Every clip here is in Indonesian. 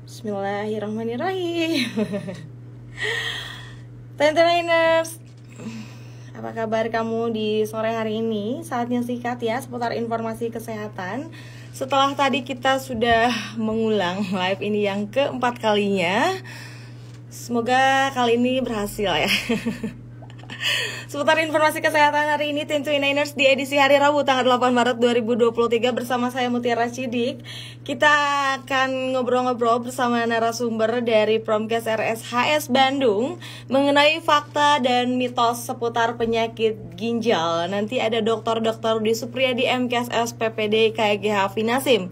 Bismillahirrahmanirrahim. Tenteners, apa kabar kamu di sore hari ini? Saatnya sikat ya seputar informasi kesehatan. Setelah tadi kita sudah mengulang live ini yang keempat kalinya, semoga kali ini berhasil ya. Seputar informasi kesehatan hari ini, Tentu Niners di edisi hari Rabu tanggal 8 Maret 2023 bersama saya Mutiara Cidik. Kita akan ngobrol-ngobrol bersama narasumber dari Promkes RSHS Bandung mengenai fakta dan mitos seputar penyakit ginjal. Nanti ada Dr. Rudi Supriyadi MKSS PPD KGH Finasim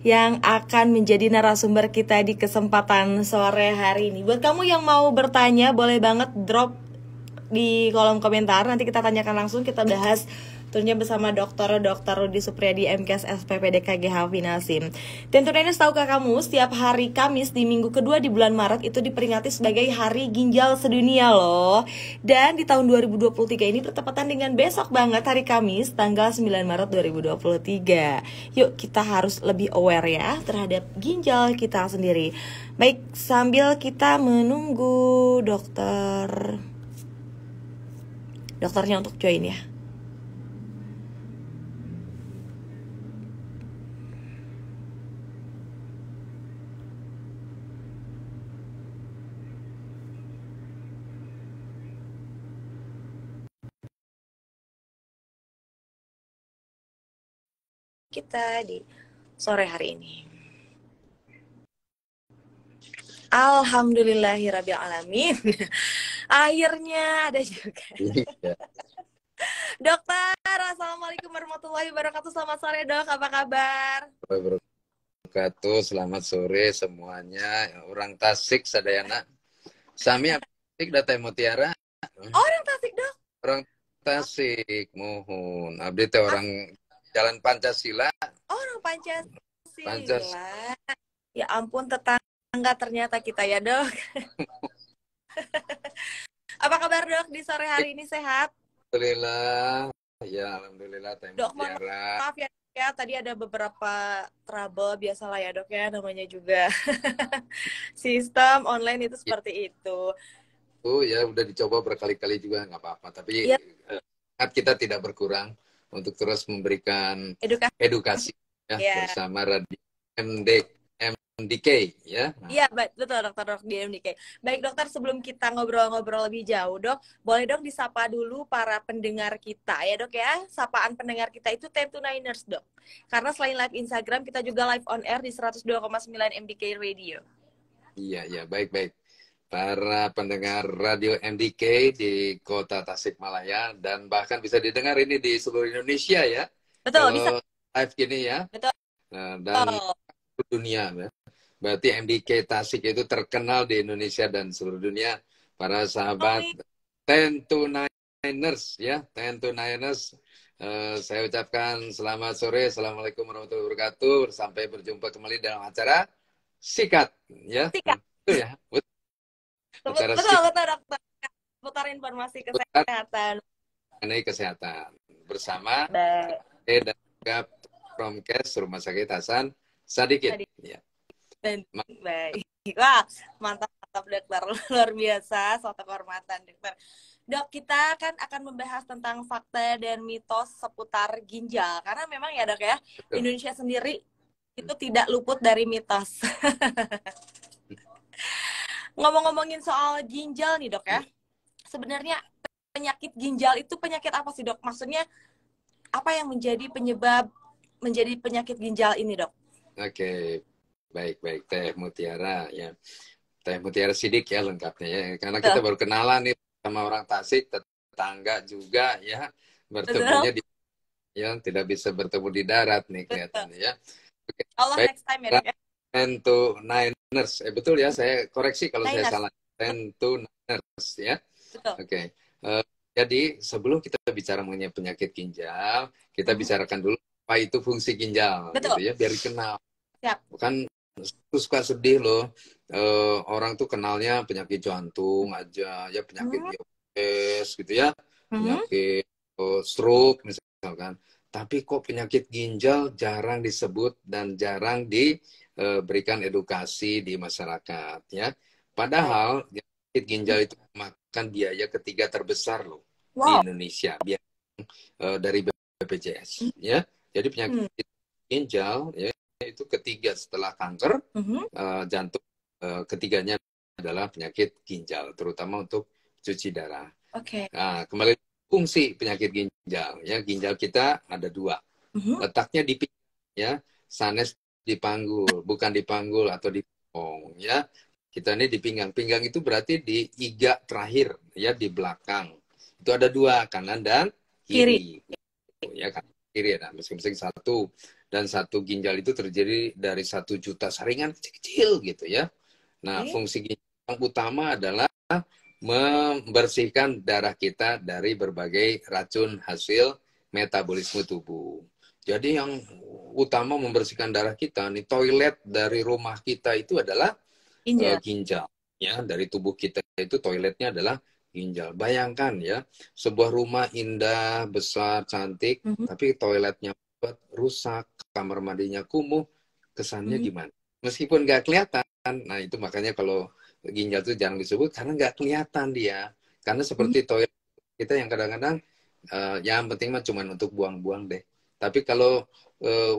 yang akan menjadi narasumber kita di kesempatan sore hari ini. Buat kamu yang mau bertanya, boleh banget drop di kolom komentar, nanti kita tanyakan langsung, kita bahas tentunya bersama Dr. Rudi Supriyadi MKes SPPD KGH Finasim. Tentunya tahukah kamu, setiap hari Kamis di minggu kedua di bulan Maret itu diperingati sebagai Hari Ginjal Sedunia loh. Dan di tahun 2023 ini bertepatan dengan besok banget hari Kamis tanggal 9 Maret 2023. Yuk kita harus lebih aware ya terhadap ginjal kita sendiri. Baik, sambil kita menunggu dokternya untuk join ya. Kita di sore hari ini. Alhamdulillahirabbil alamin. Akhirnya ada juga. Dokter, assalamualaikum warahmatullahi wabarakatuh. Selamat sore dok, apa kabar? Wabarakatuh, selamat sore semuanya. Orang Tasik sadayana. Sami Tasik data Mutiara. Orang Tasik dok. Orang Tasik, mohon. Abdi teh orang Jalan Pancasila. Orang Pancasila. Ya ampun, tetangga ternyata kita ya dok. Apa kabar dok di sore hari ini, sehat? Alhamdulillah. Ya, alhamdulillah Teh Dok, Mutiara. maaf ya, tadi ada beberapa trouble, biasalah ya dok ya, namanya juga sistem online itu seperti itu. Oh ya, udah dicoba berkali-kali juga nggak apa-apa. Tapi ya, kita tidak berkurang untuk terus memberikan edukasi ya. Bersama Radio MDK ya. Iya, betul dokter di MDK. Baik dokter, sebelum kita ngobrol-ngobrol lebih jauh dok, boleh dong disapa dulu para pendengar kita ya dok ya. Sapaan pendengar kita itu 10 to 9ers dok. Karena selain live Instagram, kita juga live on air di 102,9 MDK Radio. Iya, baik. Para pendengar Radio MDK di kota Tasikmalaya dan bahkan bisa didengar ini di seluruh Indonesia ya. Betul, bisa. Live gini ya. Betul. Dan dunia ya. Berarti MDK Tasik itu terkenal di Indonesia dan seluruh dunia. Para sahabat 10 to 9ers ya, 10 to 9ers. Saya ucapkan selamat sore, assalamualaikum warahmatullahi wabarakatuh. Sampai berjumpa kembali dalam acara Sikat ya. Sikat. Itu ya. Betul dokter. Putar informasi kesehatan. Mengenai kesehatan bersama dan juga Promkes Rumah Sakit Hasan Sadikin. Ya. Baik. Wah, mantap dokter, luar biasa, suatu kehormatan dokter. Dok, kita kan akan membahas tentang fakta dan mitos seputar ginjal karena memang ya dok ya, betul. Indonesia sendiri itu tidak luput dari mitos. Ngomong-ngomongin soal ginjal nih dok ya, sebenarnya penyakit ginjal itu penyakit apa sih dok? Maksudnya apa yang menjadi penyebab menjadi penyakit ginjal ini dok? Oke. Baik Teh Mutiara ya. Teh Mutiara Sidik ya lengkapnya ya. Karena kita baru kenalan nih sama orang Tasik, tetangga juga ya. Bertemunya di yang tidak bisa bertemu di darat nih kelihatannya ya. Okay. Allah next time ya. 10 to 9ers. Betul ya, saya koreksi kalau saya salah. 10 to 9ers ya. Oke. Jadi sebelum kita bicara mengenai penyakit ginjal, kita bicarakan dulu apa itu fungsi ginjal gitu ya, biar dikenal. Bukan suka sedih loh, orang tuh kenalnya penyakit jantung aja ya, penyakit diabetes gitu ya, penyakit stroke misalkan, tapi kok penyakit ginjal jarang disebut dan jarang berikan edukasi di masyarakat ya. Padahal penyakit ginjal itu memakan biaya ketiga terbesar loh di Indonesia, dari BPJS ya. Jadi penyakit ginjal ya itu ketiga setelah kanker, jantung, ketiganya adalah penyakit ginjal, terutama untuk cuci darah. Nah, kembali fungsi penyakit ginjal ya, ginjal kita ada dua, letaknya di pinggang ya, sanes di panggul, bukan di panggul atau di bokong ya. Kita ini di pinggang. Pinggang itu berarti di iga terakhir ya, di belakang. Itu ada dua, kanan dan kiri. Ya kan, kiri ada masing-masing satu. Dan satu ginjal itu terdiri dari 1 juta saringan kecil-kecil gitu ya. Nah, fungsi ginjal yang utama adalah membersihkan darah kita dari berbagai racun hasil metabolisme tubuh. Jadi yang utama membersihkan darah kita, nih toilet dari rumah kita itu adalah ginjal. Ya, dari tubuh kita itu toiletnya adalah ginjal. Bayangkan ya, sebuah rumah indah, besar, cantik, tapi toiletnya rusak, kamar mandinya kumuh, kesannya gimana? Meskipun nggak kelihatan, nah itu makanya kalau ginjal itu jarang disebut karena nggak kelihatan dia. Karena seperti toilet kita yang kadang-kadang yang penting mah cuma untuk buang-buang deh. Tapi kalau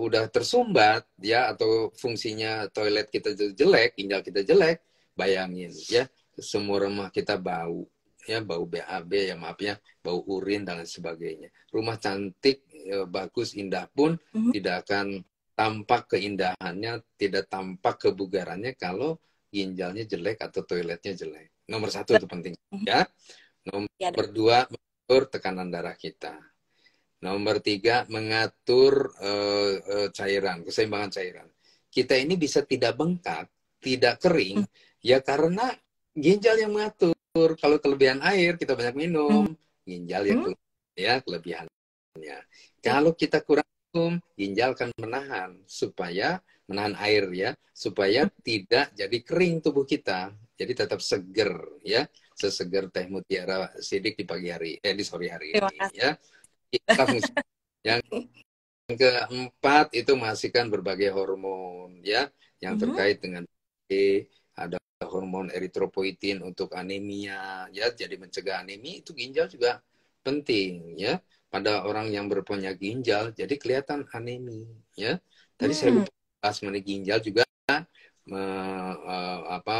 udah tersumbat ya, atau fungsinya toilet kita jelek, ginjal kita jelek, bayangin ya, semua rumah kita bau ya, bau BAB ya, maaf ya, bau urin dan lain sebagainya. Rumah cantik, bagus, indah pun tidak akan tampak keindahannya, tidak tampak kebugarannya kalau ginjalnya jelek atau toiletnya jelek. Nomor satu itu penting ya. Nomor dua, mengatur tekanan darah kita. Nomor tiga, mengatur cairan, keseimbangan cairan. Kita ini bisa tidak bengkak, tidak kering, ya karena ginjal yang mengatur. Kalau kelebihan air, kita banyak minum, ginjal ya kelebihannya. Kalau kita kurang minum, ginjal akan menahan air ya, supaya tidak jadi kering tubuh kita. Jadi tetap seger ya, seseger teh mutiara sidik di pagi hari, di sore hari ini ya. Yang keempat itu menghasilkan berbagai hormon ya, yang terkait dengan ada hormon eritropoietin untuk anemia ya, jadi mencegah anemia. Itu ginjal juga penting ya pada orang yang berpenyakit ginjal, jadi kelihatan anemia ya. Tadi saya lupa bahas mengenai ginjal juga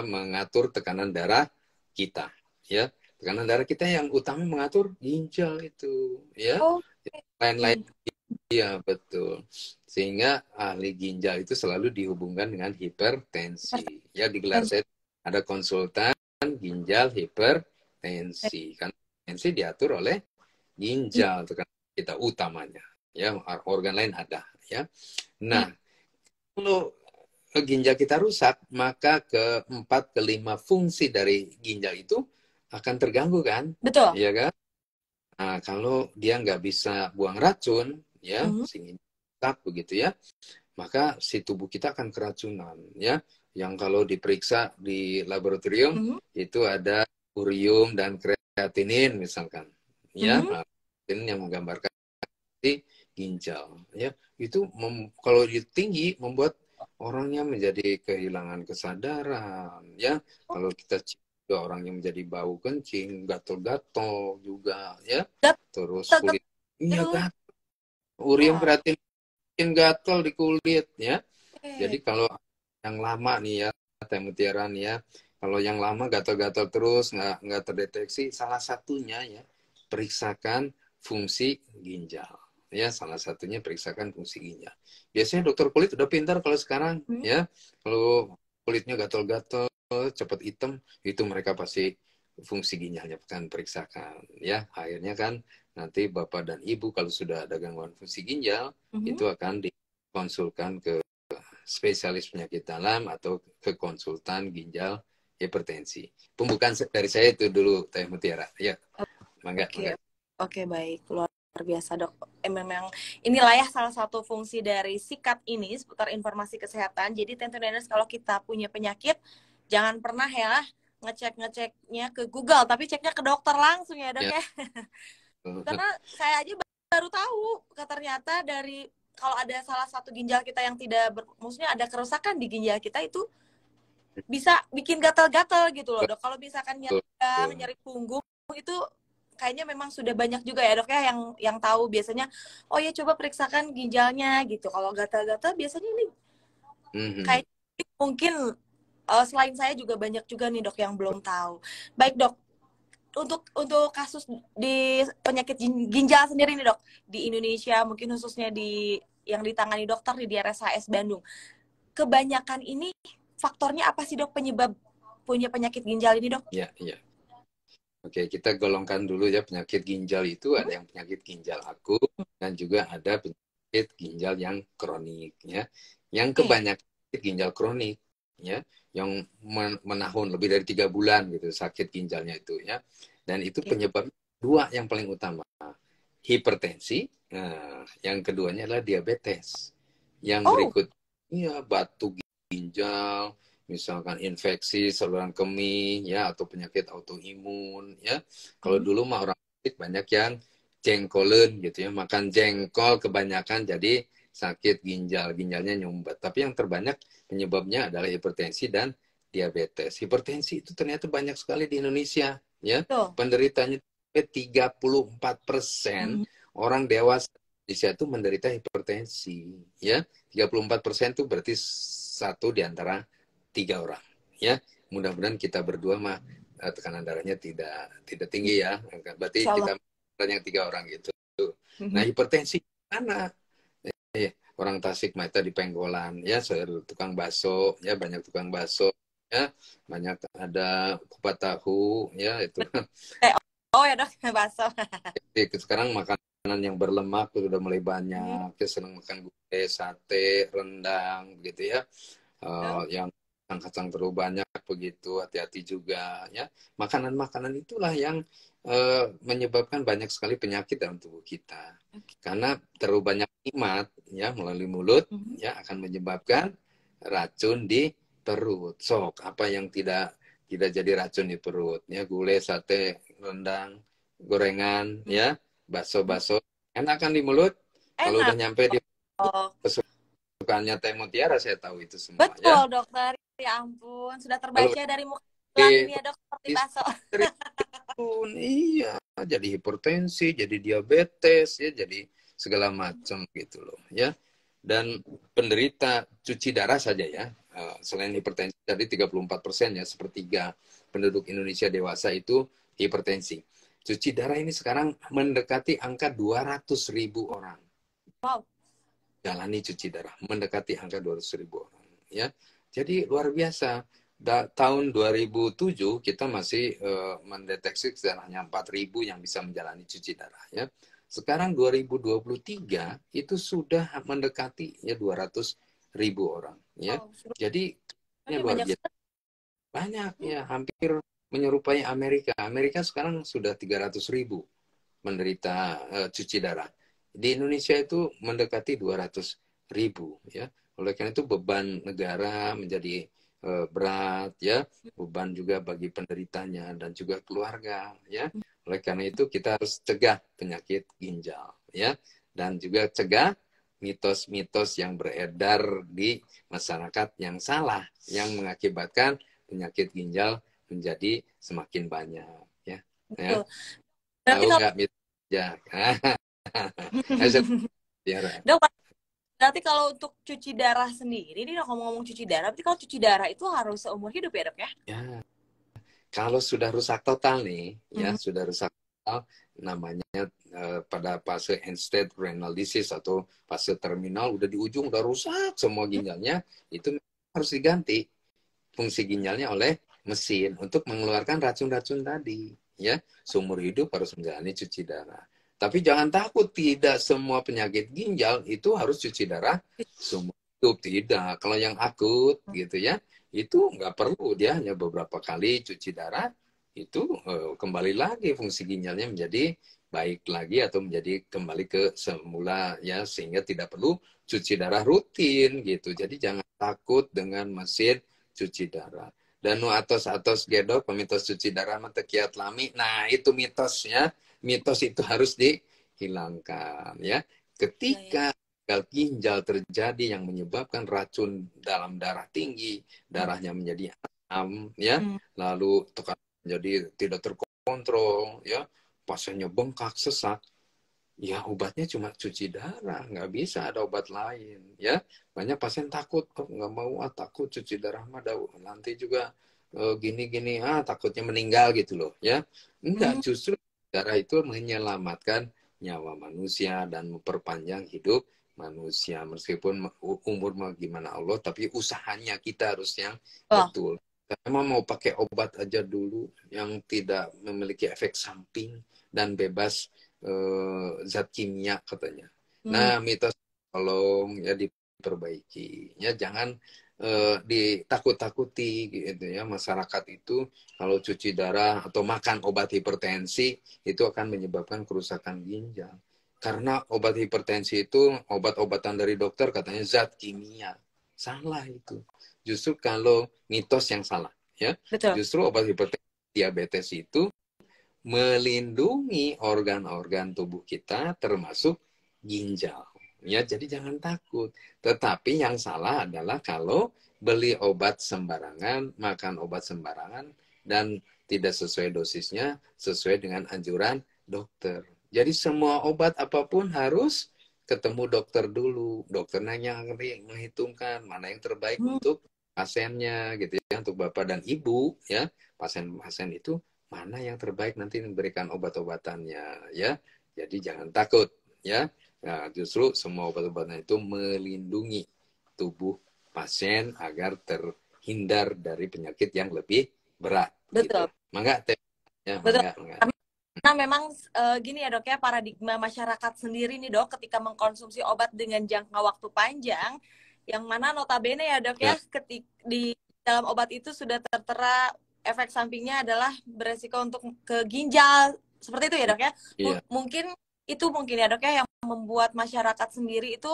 mengatur tekanan darah kita ya. Tekanan darah kita yang utama mengatur ginjal itu ya. Lain-lain iya betul. Sehingga ahli ginjal itu selalu dihubungkan dengan hipertensi. Ya, di gelar saya ada konsultan ginjal hipertensi. Karena hipertensi diatur oleh ginjal, tekanan kita utamanya. Ya, organ lain ada ya. Nah, kalau ginjal kita rusak, maka keempat, kelima fungsi dari ginjal itu akan terganggu kan? Betul. Iya kan? Nah, kalau dia nggak bisa buang racun, ya, sehingga begitu ya, maka si tubuh kita akan keracunan, ya. Yang kalau diperiksa di laboratorium itu ada urium dan kreatinin misalkan, ya, ini yang menggambarkan di ginjal, ya. Itu kalau tinggi membuat orangnya menjadi kehilangan kesadaran, ya. Kalau kita juga orang yang menjadi bau kencing, gatal-gatal juga ya. Terus kulit gatal. Urium kreatinin gatal di kulit ya. Jadi kalau yang lama nih ya, teh mutiara nih ya, kalau yang lama gatal-gatal terus nggak terdeteksi, salah satunya ya periksakan fungsi ginjal. Ya, salah satunya periksakan fungsi ginjal. Biasanya dokter kulit udah pintar kalau sekarang ya. Kalau kulitnya gatal-gatal, cepat hitam, itu mereka pasti fungsi ginjalnya akan periksakan ya. Akhirnya kan nanti bapak dan ibu kalau sudah ada gangguan fungsi ginjal itu akan dikonsulkan ke spesialis penyakit dalam atau ke konsultan ginjal hipertensi. Pembukaan dari saya itu dulu Teh Mutiara ya. Mangga. Oke, baik, luar biasa dok. Memang inilah ya salah satu fungsi dari sikat ini seputar informasi kesehatan. Jadi tentunya kalau kita punya penyakit, jangan pernah ya ngeceknya ke Google, tapi ceknya ke dokter langsung ya dok ya. Karena saya aja baru tahu ternyata dari kalau ada salah satu ginjal kita yang tidak maksudnya ada kerusakan di ginjal kita itu bisa bikin gatal-gatal gitu loh dok. Kalau misalkan nyeri punggung itu kayaknya memang sudah banyak juga ya dok ya yang tahu biasanya, oh ya coba periksakan ginjalnya gitu. Kalau gatal-gatal biasanya ini kayak mungkin selain saya juga banyak juga nih dok yang belum tahu. Baik dok, untuk kasus di penyakit ginjal sendiri nih dok di Indonesia, mungkin khususnya yang ditangani dokter di RSHS Bandung, kebanyakan ini faktornya apa sih dok penyebab punya penyakit ginjal ini dok? Iya. Oke, kita golongkan dulu ya penyakit ginjal itu ada yang penyakit ginjal akut dan juga ada penyakit ginjal yang kronik ya. Yang kebanyakan ginjal kronik ya, yang menahun lebih dari 3 bulan gitu sakit ginjalnya itu ya. Dan itu penyebab dua yang paling utama. Hipertensi, yang keduanya adalah diabetes. Yang berikutnya batu ginjal, misalkan infeksi saluran kemih ya atau penyakit autoimun ya. Kalau dulu mah orang banyak yang jengkolen gitu ya, makan jengkol kebanyakan jadi sakit ginjalnya nyumbat. Tapi yang terbanyak penyebabnya adalah hipertensi dan diabetes. Hipertensi itu ternyata banyak sekali di Indonesia ya. Penderitanya 34% orang dewasa Indonesia itu menderita hipertensi ya. 34% itu berarti 1 di antara 3 orang ya. Mudah-mudahan kita berdua mah tekanan darahnya tidak tinggi ya. Berarti kita yang 3 orang gitu. Nah, hipertensi mana? Orang Tasik Malaya di Penggolan ya, tukang bakso ya, banyak tukang bakso ya, banyak ada kupat tahu ya itu. Oh ya dok, bakso. Sekarang makanan yang berlemak sudah mulai banyak. Ya, senang makan gulai, sate, rendang begitu ya. Yang kacang terlalu banyak begitu, hati-hati juga ya. Makanan-makanan itulah yang menyebabkan banyak sekali penyakit dalam tubuh kita. Karena terlalu banyak nikmat ya melalui mulut ya akan menyebabkan racun di perut. Sok apa yang tidak jadi racun di perut ya, gulai, sate, rendang, gorengan ya, bakso enakan di mulut. Kalau udah nyampe di kesukaannya Teh Mutiara, saya tahu itu semua. Betul ya? Dokter, ya ampun sudah terbaca dari muka ini ya dok, seperti bakso. Iya, jadi hipertensi, jadi diabetes ya, jadi segala macam gitu loh ya. Dan penderita cuci darah saja ya, selain hipertensi tadi 34% ya, sepertiga penduduk Indonesia dewasa itu hipertensi. Cuci darah ini sekarang mendekati angka 200.000 orang. Wow. Jalani cuci darah, mendekati angka 200.000 orang ya. Jadi luar biasa. Tahun 2007 kita masih mendeteksi hanya 4.000 yang bisa menjalani cuci darah ya. Sekarang 2023 itu sudah mendekati ya 200.000 orang ya. Jadi luar biasa. Banyak ya, hampir menyerupai Amerika. Amerika sekarang sudah 300.000 menderita cuci darah. Di Indonesia itu mendekati 200.000 ya. Oleh karena itu beban negara menjadi berat ya, beban juga bagi penderitanya dan juga keluarga ya. Oleh karena itu kita harus cegah penyakit ginjal ya, dan juga cegah mitos-mitos yang beredar di masyarakat yang salah yang mengakibatkan penyakit ginjal menjadi semakin banyak ya. Ya. Tahu nggak mitos ya? Dok, berarti kalau untuk cuci darah sendiri, ini ngomong-ngomong cuci darah, berarti kalau cuci darah itu harus seumur hidup ya dok ya? Ya, kalau sudah rusak total nih, ya sudah rusak total, namanya pada fase end-stage renal disease atau fase terminal, udah di ujung, udah rusak semua ginjalnya, itu harus diganti fungsi ginjalnya oleh mesin untuk mengeluarkan racun-racun tadi. Ya, seumur hidup harus menjalani cuci darah. Tapi jangan takut, tidak semua penyakit ginjal itu harus cuci darah seumur hidup. Tidak. Kalau yang akut gitu ya, itu nggak perlu. Dia hanya beberapa kali cuci darah, itu kembali lagi fungsi ginjalnya menjadi baik lagi atau menjadi kembali ke semula ya, sehingga tidak perlu cuci darah rutin gitu. Jadi jangan takut dengan mesin cuci darah. Dan nu atos gedok pemitos cuci darah mah kiat lami. Nah, itu mitosnya. Mitos itu harus dihilangkan ya. Ketika gagal ginjal terjadi yang menyebabkan racun dalam darah tinggi, darahnya menjadi asam, ya, lalu tekanan jadi tidak terkontrol, ya, pasiennya bengkak, sesak. Ya obatnya cuma cuci darah, nggak bisa ada obat lain, ya. Banyak pasien takut, kok nggak mau, takut cuci darah mah nanti juga gini-gini, takutnya meninggal gitu loh, ya. Enggak, justru darah itu menyelamatkan nyawa manusia dan memperpanjang hidup manusia. Meskipun umur mau gimana Allah, tapi usahanya kita harus yang betul. Emang mau pakai obat aja dulu yang tidak memiliki efek samping dan bebas zat kimia katanya. Nah, mitos tolong ya diperbaiki. Ya jangan ditakut-takuti gitu ya. Masyarakat itu kalau cuci darah atau makan obat hipertensi itu akan menyebabkan kerusakan ginjal. Karena obat hipertensi itu obat-obatan dari dokter katanya zat kimia. Salah itu. Justru kalau mitos yang salah ya. Betul. Justru obat hipertensi diabetes itu melindungi organ-organ tubuh kita termasuk ginjal. Ya, jadi jangan takut. Tetapi yang salah adalah kalau beli obat sembarangan, makan obat sembarangan dan tidak sesuai dosisnya, sesuai dengan anjuran dokter. Jadi semua obat apapun harus ketemu dokter dulu. Dokter nanya, menghitungkan mana yang terbaik untuk pasiennya gitu ya, untuk Bapak dan Ibu ya. Pasien-pasien itu mana yang terbaik nanti memberikan obat-obatannya ya. Jadi jangan takut ya. Nah, justru semua obat-obatan itu melindungi tubuh pasien agar terhindar dari penyakit yang lebih berat. Betul. Gitu. Mangga ya, mangga. Karena memang gini ya dok ya, paradigma masyarakat sendiri nih dok ketika mengkonsumsi obat dengan jangka waktu panjang, yang mana notabene ya dok ya, di dalam obat itu sudah tertera efek sampingnya adalah beresiko untuk ke ginjal, seperti itu ya dok ya. Mungkin ya dok ya yang membuat masyarakat sendiri itu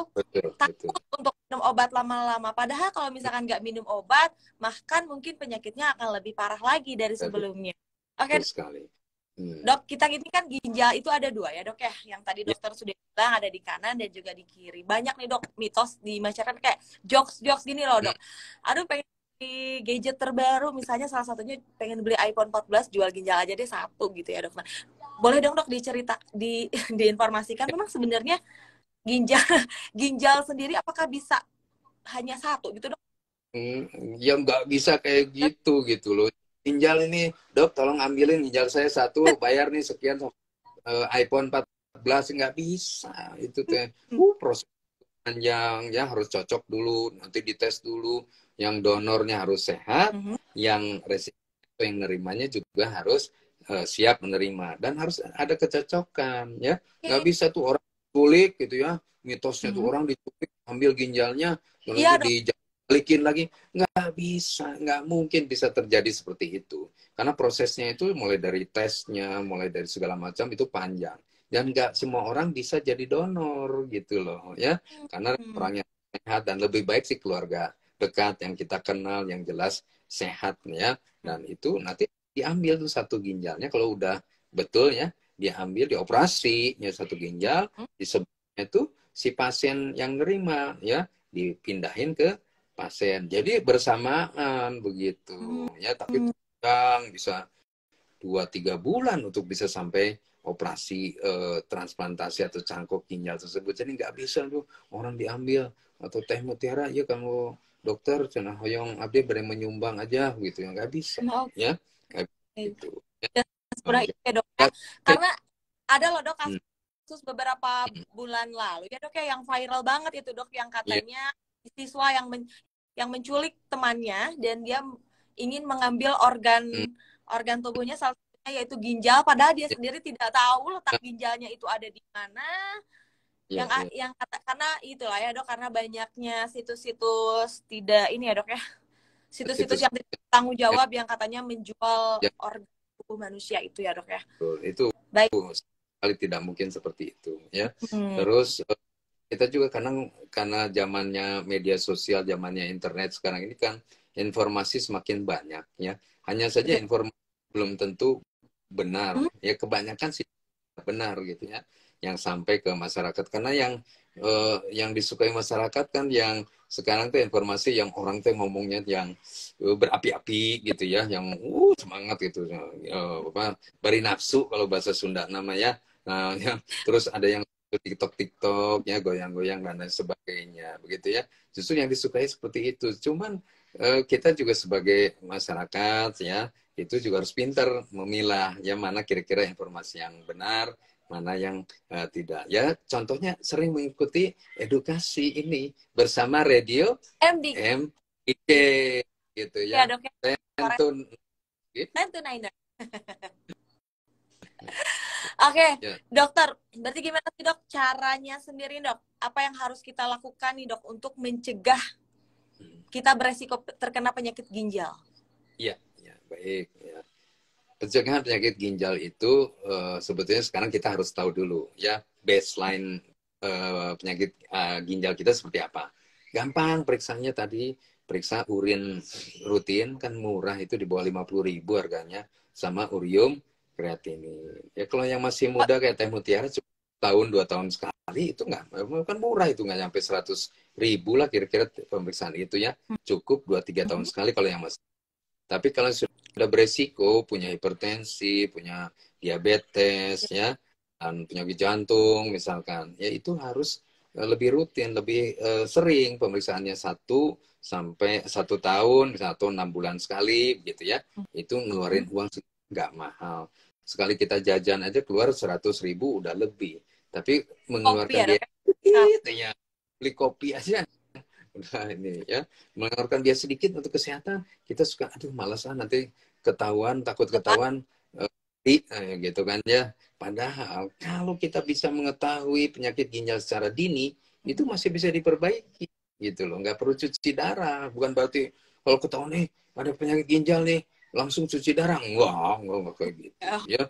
takut untuk minum obat lama-lama. Padahal kalau misalkan nggak minum obat, bahkan mungkin penyakitnya akan lebih parah lagi dari sebelumnya. Oke. Dok, kita ini kan ginjal itu ada 2 ya dok ya. Yang tadi dokter sudah bilang ada di kanan dan juga di kiri. Banyak nih dok mitos di masyarakat kayak jokes gini loh dok. Aduh pengen beli gadget terbaru, misalnya salah satunya pengen beli iPhone 14, jual ginjal aja deh 1 gitu ya dok. Nah, boleh dong dok diinformasikan memang sebenarnya ginjal sendiri apakah bisa hanya 1 gitu dok? Ya nggak bisa kayak gitu loh. Ginjal ini, dok tolong ambilin ginjal saya 1, bayar nih sekian iPhone 14, nggak bisa. Itu tuh proses panjang ya, harus cocok dulu, nanti dites dulu, yang donornya harus sehat, yang resiko yang nerimanya juga harus siap menerima, dan harus ada kecocokan ya. Nggak bisa tuh orang culik gitu ya, mitosnya tuh orang diculik ambil ginjalnya nanti balikin lagi, nggak bisa, nggak mungkin bisa terjadi seperti itu, karena prosesnya itu mulai dari tesnya, mulai dari segala macam itu panjang, dan nggak semua orang bisa jadi donor gitu loh ya, karena orangnya sehat, dan lebih baik sih keluarga dekat yang kita kenal yang jelas sehat ya, dan itu nanti diambil tuh 1 ginjalnya kalau udah betul ya, diambil, dioperasi ya 1 ginjal, disebutnya tuh si pasien yang nerima ya, dipindahin ke pasien. Jadi bersamaan begitu ya, tapi bisa 2-3 bulan untuk bisa sampai operasi transplantasi atau cangkok ginjal tersebut. Jadi nggak bisa tuh orang diambil atau teh mutiara ya kalau dokter cenah hoyong abdi beri menyumbang aja gitu ya, nggak bisa ya, nggak gitu. Ya dok ya. Karena ada loh dok kasus beberapa bulan lalu ya dok ya yang viral banget itu dok, yang katanya siswa yang menculik temannya dan dia ingin mengambil organ tubuhnya, salah satunya yaitu ginjal, padahal dia sendiri tidak tahu letak ginjalnya itu ada di mana. Karena itulah ya dok, karena banyaknya situs-situs tidak ini ya dok ya, situs-situs yang tidak tanggung jawab yang katanya menjual organ tubuh manusia itu ya dok ya. Itu baik sekali, tidak mungkin seperti itu ya. Terus kita juga karena zamannya media sosial, zamannya internet sekarang ini kan informasi semakin banyak ya. Hanya saja informasi belum tentu benar ya, kebanyakan sih benar gitu ya yang sampai ke masyarakat, karena yang yang disukai masyarakat kan yang sekarang tuh informasi yang orang tuh ngomongnya yang berapi-api gitu ya, yang semangat gitu, apa beri nafsu kalau bahasa Sunda namanya. Nah, yang terus ada yang TikTok ya, goyang-goyang dan lain sebagainya begitu ya. Justru yang disukai seperti itu. Cuman kita juga sebagai masyarakat ya itu juga harus pintar memilah ya mana kira-kira informasi yang benar, mana yang tidak. Ya contohnya sering mengikuti edukasi ini bersama radio MD MIK gitu ya ya. dok ya. Tentu Tentu Niner. Oke, ya. dokter, berarti gimana sih dok caranya sendiri dok? Apa yang harus kita lakukan nih dok untuk mencegah kita beresiko terkena penyakit ginjal? Iya, ya, baik. Ya. Pencegahan penyakit ginjal itu sebetulnya sekarang kita harus tahu dulu ya baseline penyakit ginjal kita seperti apa. Gampang periksanya tadi, periksa urin rutin kan murah itu di bawah 50.000 harganya sama urium kreatinin. Ya kalau yang masih muda kayak Teh Mutiara cuma tahun 2 tahun sekali itu nggak kan murah itu nggak sampai 100.000 lah kira-kira pemeriksaan itu ya cukup 2-3 tahun sekali kalau yang masih. Tapi kalau sudah beresiko, punya hipertensi, punya diabetes, ya, dan penyakit jantung, misalkan, ya itu harus lebih rutin, lebih sering pemeriksaannya 1 sampai 1 tahun, misalnya 6 bulan sekali, gitu ya. Itu ngeluarin uang nggak mahal. Sekali kita jajan aja keluar 100.000 udah lebih. Tapi mengeluarkan Kopi ya, biaya, ya, beli kopi aja udah ini ya mengeluarkan biaya sedikit untuk kesehatan kita suka aduh malas nanti ketahuan takut ketahuan gitu kan ya padahal kalau kita bisa mengetahui penyakit ginjal secara dini itu masih bisa diperbaiki gitu loh nggak perlu cuci darah bukan berarti kalau ketahuan nih ada penyakit ginjal nih langsung cuci darah enggak kayak gitu ya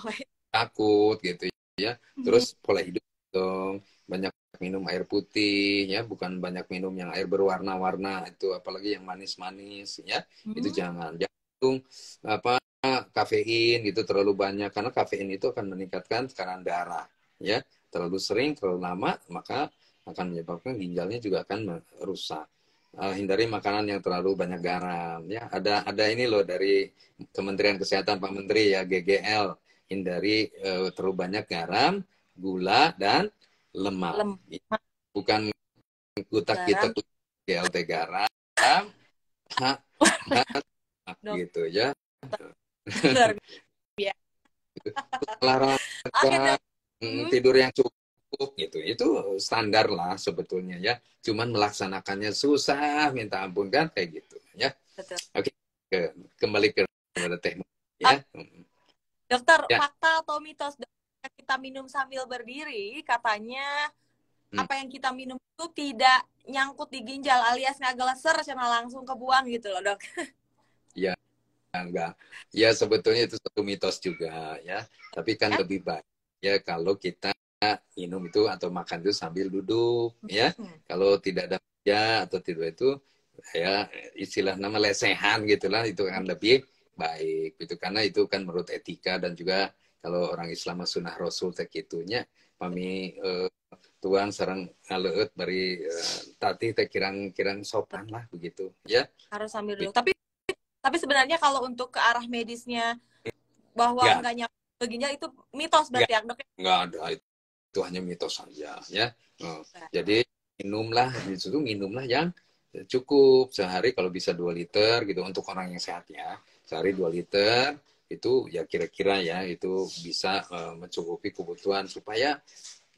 takut gitu ya terus pola hidup dong banyak minum air putih ya bukan banyak minum yang air berwarna-warna itu apalagi yang manis-manis ya itu jantung apa kafein gitu terlalu banyak karena kafein itu akan meningkatkan tekanan darah ya terlalu sering terlalu lama maka akan menyebabkan ginjalnya juga akan rusak hindari makanan yang terlalu banyak garam ya ada ini loh dari Kementerian Kesehatan Pak Menteri ya GGL hindari terlalu banyak garam gula dan lemak bukan gutak kita GLT garam gitu ya olahraga tidur yang cukup gitu itu standar lah sebetulnya ya cuman melaksanakannya susah minta ampun kan kayak gitu ya oke kembali ke teknik ya dokter fakta atau mitos kita minum sambil berdiri katanya apa yang kita minum itu tidak nyangkut di ginjal alias nggak geleser cuma langsung kebuang gitu loh dok ya enggak ya sebetulnya itu satu mitos juga ya tapi kan lebih baik ya kalau kita minum itu atau makan itu sambil duduk ya kalau tidak ada meja atau tidak itu ya istilah nama lesehan gitulah itu akan lebih baik itu karena itu kan menurut etika dan juga kalau orang Islam sunnah Rasul tekitunya pami tuan sarang ngaleut bari tati teh kirang sopan lah begitu ya harus sambil duduk tapi sebenarnya kalau untuk ke arah medisnya bahwa nggak nyampe ke ginjal itu mitos berarti ya dok? Nggak ada itu hanya mitos saja ya. Jadi minumlah yang cukup sehari kalau bisa 2 liter gitu untuk orang yang sehat ya sehari 2 liter itu ya kira-kira ya itu bisa mencukupi kebutuhan supaya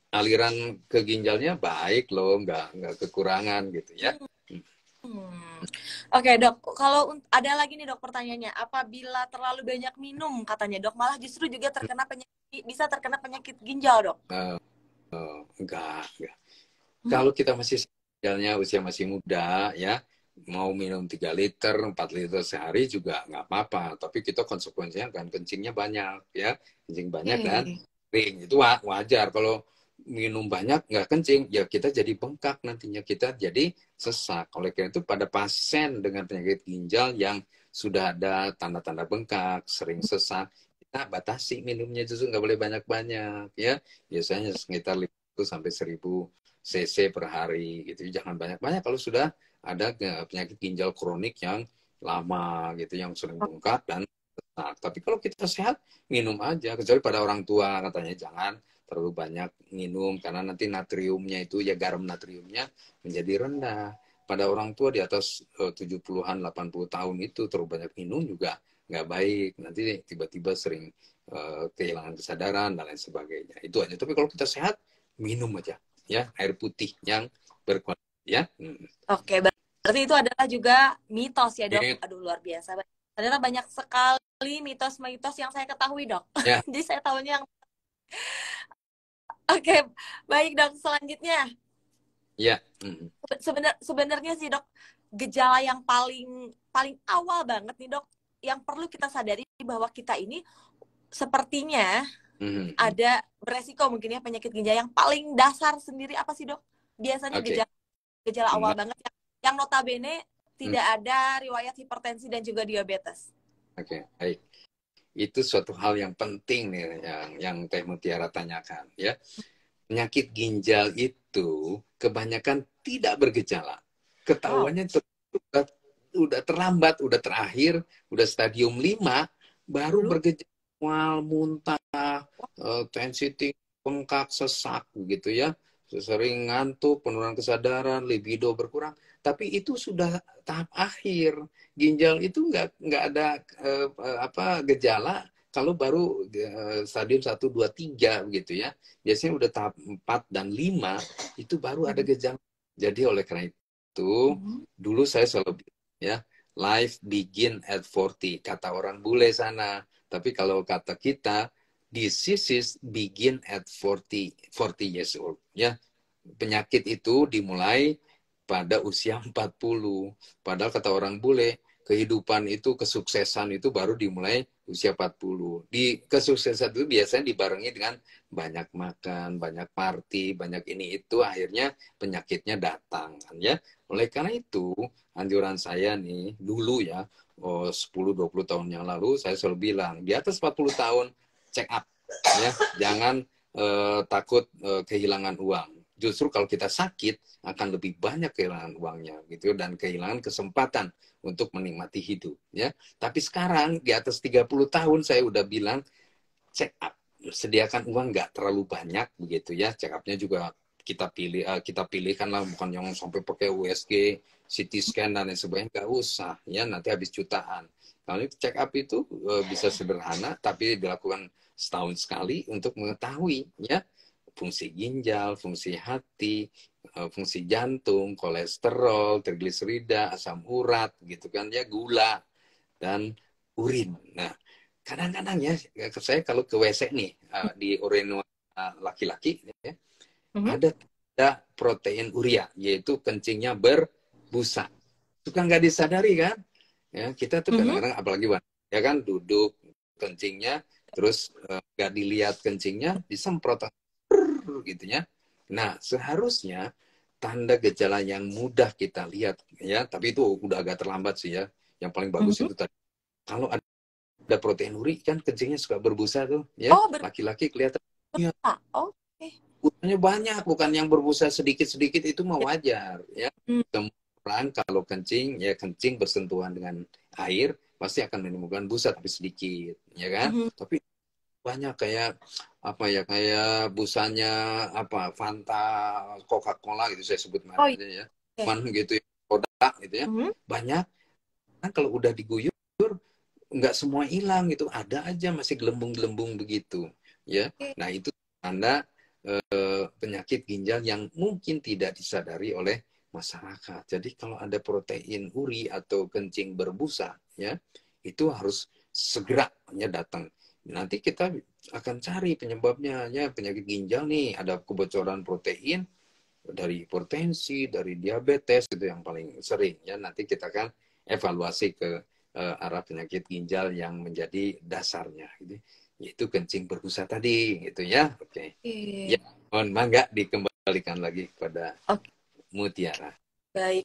aliran ke ginjalnya baik loh nggak kekurangan gitu ya. Oke dok, kalau ada lagi nih dok pertanyaannya, apabila terlalu banyak minum katanya dok malah justru juga bisa terkena penyakit ginjal dok? Enggak. Kalau kita masih ginjalnya usia masih muda ya mau minum 3 liter 4 liter sehari juga nggak apa-apa tapi kita konsekuensinya kan kencingnya banyak ya kencing banyak dan kering itu wajar kalau minum banyak nggak kencing ya kita jadi bengkak nantinya kita jadi sesak oleh karena itu pada pasien dengan penyakit ginjal yang sudah ada tanda-tanda bengkak sering sesak kita batasi minumnya justru nggak boleh banyak-banyak ya biasanya sekitar 50 sampai 1.000 cc per hari gitu. Jangan banyak-banyak kalau sudah ada penyakit ginjal kronik yang lama gitu, yang sering bengkak dan sesak. Tapi kalau kita sehat, minum aja. Kecuali pada orang tua katanya jangan terlalu banyak minum karena nanti natriumnya itu, ya garam natriumnya menjadi rendah. Pada orang tua di atas 70-an, 80 tahun itu terlalu banyak minum juga nggak baik. Nanti tiba-tiba sering kehilangan kesadaran dan lain sebagainya. Itu aja. Tapi kalau kita sehat, minum aja ya air putih yang berkualitas ya. Oke, berarti itu adalah juga mitos ya, Dok. Aduh, luar biasa. Ternyata banyak sekali mitos-mitos yang saya ketahui, Dok. Ya. Jadi saya tahunya yang Oke, baik, Dok. Selanjutnya. Ya. Sebenarnya sih, Dok, gejala yang paling awal banget nih, Dok, yang perlu kita sadari bahwa kita ini sepertinya ada beresiko mungkin ya penyakit ginjal yang paling dasar sendiri. Apa sih, Dok? Biasanya gejala awal banget yang notabene tidak ada riwayat hipertensi dan juga diabetes. Oke, baik. Itu suatu hal yang penting nih yang Teh Mutiara tanyakan ya. Penyakit ginjal itu kebanyakan tidak bergejala. Ketahuannya udah terlambat, udah terakhir, udah stadium 5 baru bergejala, mual, muntah, tensi tinggi, bengkak, sesak gitu ya. Sering ngantuk, penurunan kesadaran, libido berkurang. Tapi itu sudah tahap akhir. Ginjal itu nggak ada gejala kalau baru stadium 1, 2, 3 begitu ya. Biasanya udah tahap 4 dan 5 itu baru ada gejala. Jadi oleh karena itu dulu saya selalu ya, life begin at 40 kata orang bule sana. Tapi kalau kata kita, diseases begin at 40 years old ya. Penyakit itu dimulai pada usia 40. Padahal kata orang bule, kehidupan itu, kesuksesan itu baru dimulai usia 40. Di kesuksesan itu biasanya dibarengi dengan banyak makan, banyak party, banyak ini itu, akhirnya penyakitnya datang kan ya. Oleh karena itu, anjuran saya nih dulu ya, 10-20 tahun yang lalu saya selalu bilang, di atas 40 tahun check up ya, jangan takut kehilangan uang. Justru kalau kita sakit akan lebih banyak kehilangan uangnya gitu dan kehilangan kesempatan untuk menikmati hidup ya. Tapi sekarang di atas 30 tahun saya udah bilang check up, sediakan uang nggak terlalu banyak begitu ya. Check upnya juga kita pilihkan lah, bukan yang sampai pakai USG, CT scan dan lain sebagainya, nggak usah ya, nanti habis jutaan. Kalau check up itu bisa sederhana tapi dilakukan setahun sekali untuk mengetahui ya fungsi ginjal, fungsi hati, fungsi jantung, kolesterol, trigliserida, asam urat, gitu kan ya, gula dan urin. Nah, kadang-kadang ya, saya kalau ke WC nih di urin laki-laki, ya, ada protein urea, yaitu kencingnya berbusa. Suka nggak disadari kan? Ya, kita tuh kadang-kadang apalagi ya kan duduk kencingnya, terus nggak dilihat kencingnya, disemprot gitu ya. Nah, seharusnya tanda gejala yang mudah kita lihat ya, tapi itu udah agak terlambat sih ya. Yang paling bagus itu tadi. Kalau ada protein uri kan kencingnya suka berbusa tuh ya. Laki-laki kelihatan ya. Busanya banyak, bukan yang berbusa sedikit-sedikit, itu mah wajar ya. Orang kalau kencing ya, kencing bersentuhan dengan air pasti akan menimbulkan busa tapi sedikit ya kan. Tapi banyak kayak apa ya, kayak busanya apa Fanta, Coca-Cola gitu saya sebut mereknya ya, gitu ya, soda gitu ya, banyak kan. Kalau udah diguyur nggak semua hilang gitu, ada aja masih gelembung-gelembung begitu ya. Nah itu tanda penyakit ginjal yang mungkin tidak disadari oleh masyarakat. Jadi kalau ada protein uri atau kencing berbusa ya, itu harus segera ya datang. Nanti kita akan cari penyebabnya ya, penyakit ginjal nih ada kebocoran protein dari hipertensi, dari diabetes, itu yang paling sering ya. Nanti kita akan evaluasi ke arah penyakit ginjal yang menjadi dasarnya gitu. Yaitu kencing berbusa tadi gitu ya. Oke. Ya, mohon mangga dikembalikan lagi kepada Mutiara. Baik.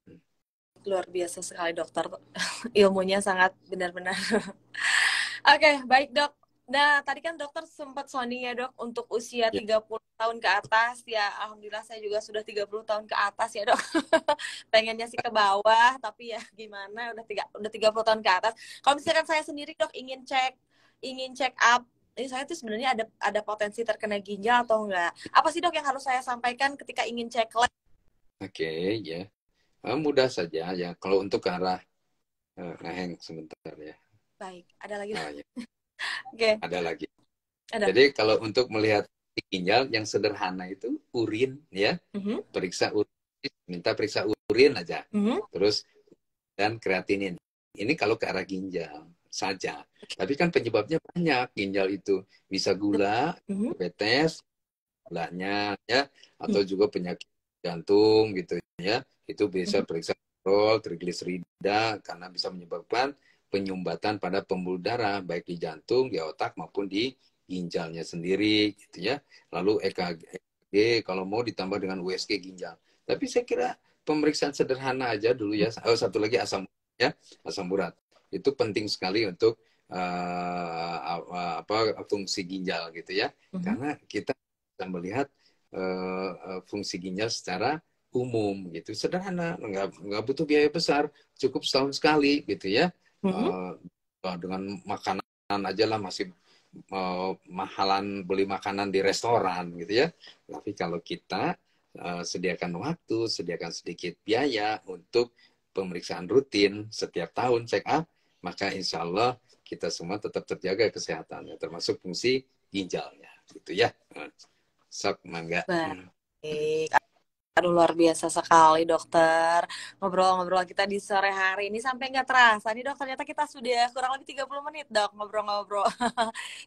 Luar biasa sekali dokter. Ilmunya sangat benar-benar. Oke, baik dok. Nah, tadi kan dokter sempat sounding ya dok, untuk usia Ya. 30 tahun ke atas, ya alhamdulillah saya juga sudah 30 tahun ke atas ya dok. Pengennya sih ke bawah, tapi ya gimana, udah 30 tahun ke atas. Kalau misalkan saya sendiri dok ingin check up, ini saya tuh sebenarnya ada potensi terkena ginjal atau enggak. Apa sih dok yang harus saya sampaikan ketika ingin cek lab? Oke, ya. Mudah saja ya. Kalau untuk ke arah ngeheng sebentar ya. Baik, ada lagi. Ya. Oke, Ada lagi. ada. Jadi kalau untuk melihat ginjal yang sederhana itu urin ya, Mhm, periksa urin, minta periksa urin aja. mhm, Terus dan kreatinin. Ini kalau ke arah ginjal saja. Tapi kan penyebabnya banyak ginjal itu. Bisa gula, mhm, diabetes, gulanya ya, mhm, atau juga penyakit jantung gitu ya. Itu bisa mhm, periksa kolesterol, trigliserida karena bisa menyebabkan penyumbatan pada pembuluh darah baik di jantung, di otak maupun di ginjalnya sendiri gitu ya. Lalu EKG kalau mau ditambah dengan USG ginjal. Tapi saya kira pemeriksaan sederhana aja dulu ya. Oh, satu lagi asam ya, asam urat. Itu penting sekali untuk fungsi ginjal gitu ya. mhm. Karena kita bisa melihat fungsi ginjal secara umum gitu, sederhana, nggak butuh biaya besar, cukup setahun sekali gitu ya. Mhm. Uh, dengan makanan aja lah masih mahalan beli makanan di restoran gitu ya. Tapi kalau kita sediakan waktu, sediakan sedikit biaya untuk pemeriksaan rutin setiap tahun check up, maka insya Allah kita semua tetap terjaga kesehatannya, termasuk fungsi ginjalnya, gitu ya. Sok, mangga. Baik. Aduh, luar biasa sekali dokter. Ngobrol-ngobrol kita di sore hari ini sampai nggak terasa nih dok. Ternyata kita sudah kurang lebih 30 menit dok ngobrol-ngobrol.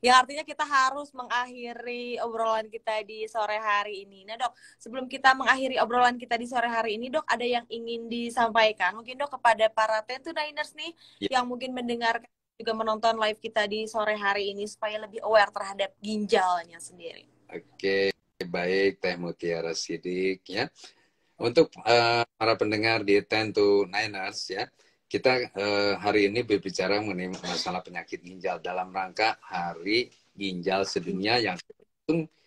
Yang artinya kita harus mengakhiri obrolan kita di sore hari ini. Nah dok, sebelum kita mengakhiri obrolan kita di sore hari ini dok, ada yang ingin disampaikan mungkin dok kepada para Tentu Niners nih Ya, yang mungkin mendengarkan juga menonton live kita di sore hari ini supaya lebih aware terhadap ginjalnya sendiri. oke, baik Teh Mutiara Sidik ya. Untuk para pendengar di Ten to Niners ya, kita hari ini berbicara mengenai masalah penyakit ginjal dalam rangka Hari Ginjal Sedunia yang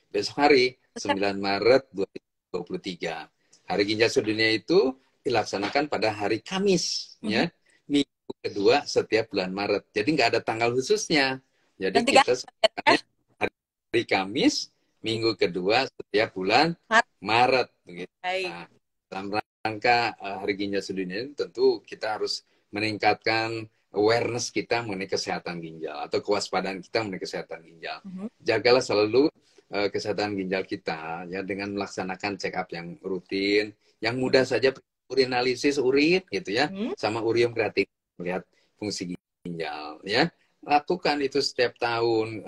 besok hari 9 Maret 2023. Hari Ginjal Sedunia itu dilaksanakan pada hari Kamis Mhm. ya, minggu kedua setiap bulan Maret. Jadi nggak ada tanggal khususnya. Jadi Dan tiga kita sebenarnya hari Kamis minggu kedua setiap bulan hari. Maret begitu. Baik. Nah, dalam rangka Hari Ginjal Sedunia ini tentu kita harus meningkatkan awareness kita mengenai kesehatan ginjal atau kewaspadaan kita mengenai kesehatan ginjal. Mhm. Jagalah selalu kesehatan ginjal kita ya dengan melaksanakan check up yang rutin, yang mudah saja urinalisis urin gitu ya, Mhm. sama urium kreatin melihat fungsi ginjal ya. Lakukan itu setiap tahun.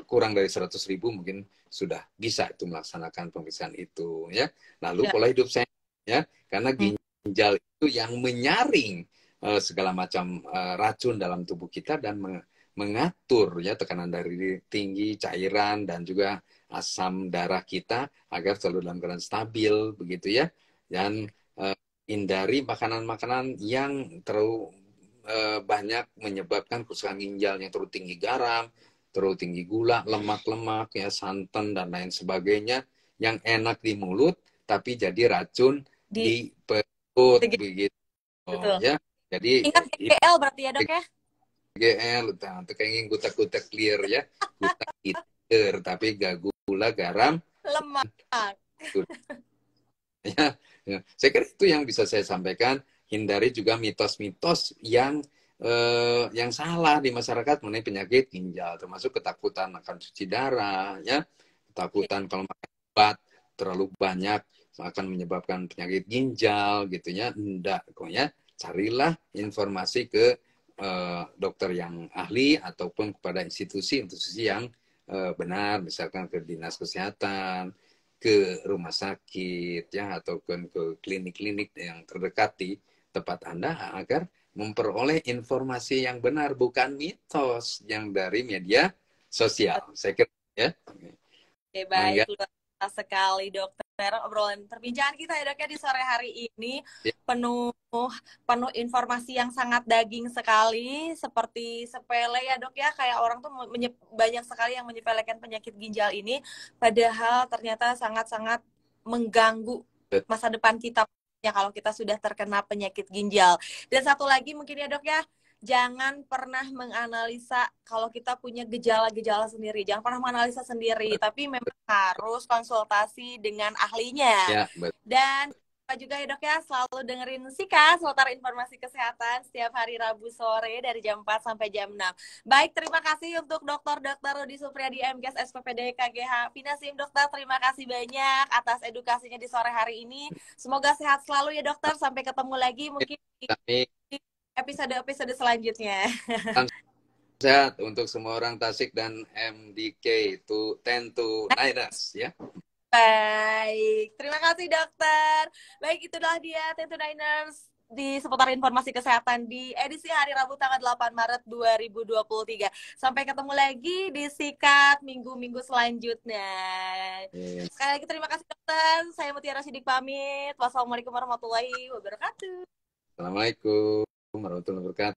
Kurang dari 100.000 mungkin sudah bisa itu melaksanakan pemeriksaan itu ya. Lalu Ya. pola hidup sehat ya, karena Hmm. ginjal itu yang menyaring segala macam racun dalam tubuh kita dan mengatur ya tekanan darah tinggi, cairan dan juga asam darah kita agar selalu dalam keadaan stabil begitu ya. Dan hindari makanan-makanan yang terlalu banyak menyebabkan kerusakan ginjal yang terlalu tinggi garam, terlalu tinggi gula, lemak-lemak ya, santan dan lain sebagainya yang enak di mulut tapi jadi racun Di di perut begitu. begitu Betul. ya. Jadi Ingat GL berarti ya dok ya? GL kayaknya gutak-gutak clear ya, gutak clear tapi gak gula, garam Lemak. ya, ya. Saya kira itu yang bisa saya sampaikan. Hindari juga mitos-mitos yang salah di masyarakat mengenai penyakit ginjal, termasuk ketakutan akan cuci darah, ya, ketakutan kalau makan obat terlalu banyak akan menyebabkan penyakit ginjal, gitu ya. Enggak, pokoknya carilah informasi ke dokter yang ahli ataupun kepada institusi-institusi yang benar, misalkan ke dinas kesehatan, ke rumah sakit ya ataupun ke klinik-klinik yang terdekat di tempat Anda agar memperoleh informasi yang benar bukan mitos yang dari media sosial. Saya kira ya. Oke, Mangga. baik, luar biasa sekali dokter. obrolan perbincangan kita ya dok ya di sore hari ini Ya. penuh informasi yang sangat daging sekali, seperti sepele ya dok ya, kayak orang tuh banyak sekali yang menyepelekan penyakit ginjal ini, padahal ternyata sangat-sangat mengganggu masa depan kita ya kalau kita sudah terkena penyakit ginjal. Dan satu lagi mungkin ya dok ya, jangan pernah menganalisa kalau kita punya gejala-gejala sendiri. Jangan pernah menganalisa sendiri, tapi memang harus konsultasi dengan ahlinya. Ya, betul. Dan juga ya dok ya, selalu dengerin Sika, Seputar Informasi Kesehatan setiap hari Rabu sore dari jam 4 sampai jam 6. Baik, terima kasih untuk Dr. Rudi Supriyadi MKes SPPD KGH Pinasim. Dokter, terima kasih banyak atas edukasinya di sore hari ini. Semoga sehat selalu ya dokter. Sampai ketemu lagi mungkin di episode selanjutnya. Sehat untuk semua orang Tasik dan MDK to 10 to 9ers ya. Baik, terima kasih dokter. Baik, itulah dia 10 to 9ers di seputar informasi kesehatan di edisi hari Rabu tanggal 8 Maret 2023. Sampai ketemu lagi di Sikat minggu-minggu selanjutnya. Sekali lagi terima kasih dokter. Saya Mutiara Sidik pamit. Wassalamualaikum warahmatullahi wabarakatuh. Assalamualaikum warahmatullahi wabarakatuh.